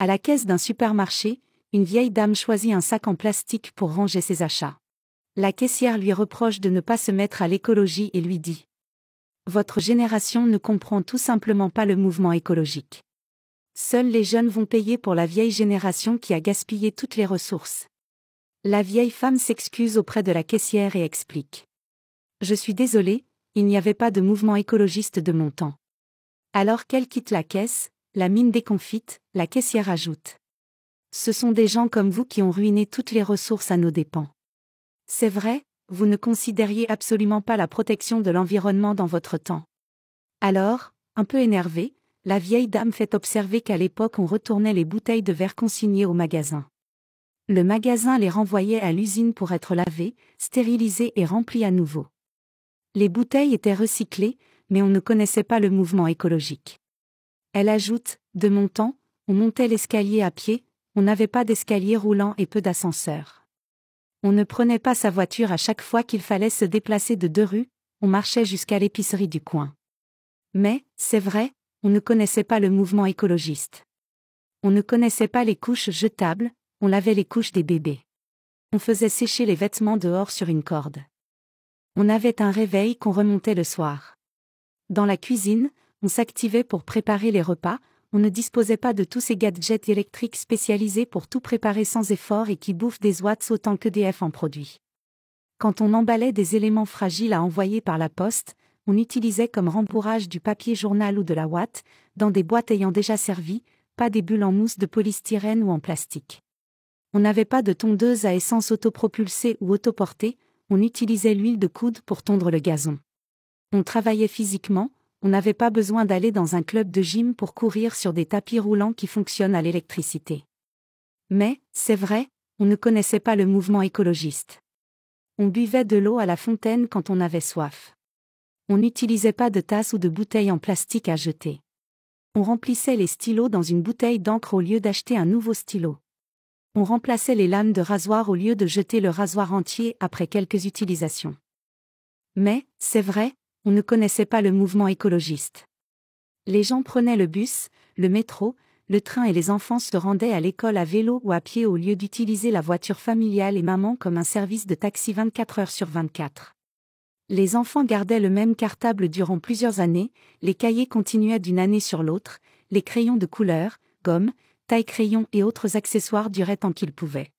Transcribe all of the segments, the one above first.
À la caisse d'un supermarché, une vieille dame choisit un sac en plastique pour ranger ses achats. La caissière lui reproche de ne pas se mettre à l'écologie et lui dit: Votre génération ne comprend tout simplement pas le mouvement écologique. Seuls les jeunes vont payer pour la vieille génération qui a gaspillé toutes les ressources. La vieille femme s'excuse auprès de la caissière et explique: Je suis désolée, il n'y avait pas de mouvement écologiste de mon temps. Alors qu'elle quitte la caisse, la mine déconfite, la caissière ajoute: Ce sont des gens comme vous qui ont ruiné toutes les ressources à nos dépens. C'est vrai, vous ne considériez absolument pas la protection de l'environnement dans votre temps. Alors, un peu énervée, la vieille dame fait observer qu'à l'époque on retournait les bouteilles de verre consignées au magasin. Le magasin les renvoyait à l'usine pour être lavées, stérilisées et remplies à nouveau. Les bouteilles étaient recyclées, mais on ne connaissait pas le mouvement écologique. Elle ajoute: De mon temps, on montait l'escalier à pied, on n'avait pas d'escalier roulant et peu d'ascenseurs. On ne prenait pas sa voiture à chaque fois qu'il fallait se déplacer de 2 rues, on marchait jusqu'à l'épicerie du coin. Mais, c'est vrai, on ne connaissait pas le mouvement écologiste. On ne connaissait pas les couches jetables, on lavait les couches des bébés. On faisait sécher les vêtements dehors sur une corde. On avait un réveil qu'on remontait le soir. Dans la cuisine, on s'activait pour préparer les repas, on ne disposait pas de tous ces gadgets électriques spécialisés pour tout préparer sans effort et qui bouffent des watts autant qu'EDF en produit. Quand on emballait des éléments fragiles à envoyer par la poste, on utilisait comme rembourrage du papier journal ou de la ouate, dans des boîtes ayant déjà servi, pas des bulles en mousse de polystyrène ou en plastique. On n'avait pas de tondeuse à essence autopropulsée ou autoportée, on utilisait l'huile de coude pour tondre le gazon. On travaillait physiquement, on n'avait pas besoin d'aller dans un club de gym pour courir sur des tapis roulants qui fonctionnent à l'électricité. Mais, c'est vrai, on ne connaissait pas le mouvement écologiste. On buvait de l'eau à la fontaine quand on avait soif. On n'utilisait pas de tasse ou de bouteille en plastique à jeter. On remplissait les stylos dans une bouteille d'encre au lieu d'acheter un nouveau stylo. On remplaçait les lames de rasoir au lieu de jeter le rasoir entier après quelques utilisations. Mais, c'est vrai, on ne connaissait pas le mouvement écologiste. Les gens prenaient le bus, le métro, le train et les enfants se rendaient à l'école à vélo ou à pied au lieu d'utiliser la voiture familiale et maman comme un service de taxi 24 heures sur 24. Les enfants gardaient le même cartable durant plusieurs années, les cahiers continuaient d'une année sur l'autre, les crayons de couleur, gomme, taille-crayon et autres accessoires duraient tant qu'ils pouvaient.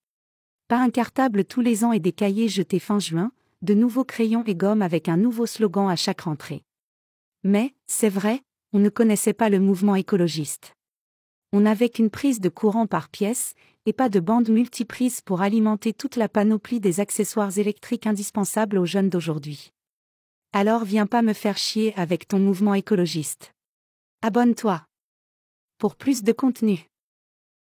Pas un cartable tous les ans et des cahiers jetés fin juin, de nouveaux crayons et gommes avec un nouveau slogan à chaque rentrée. Mais, c'est vrai, on ne connaissait pas le mouvement écologiste. On n'avait qu'une prise de courant par pièce, et pas de bande multiprise pour alimenter toute la panoplie des accessoires électriques indispensables aux jeunes d'aujourd'hui. Alors viens pas me faire chier avec ton mouvement écologiste. Abonne-toi. Pour plus de contenu.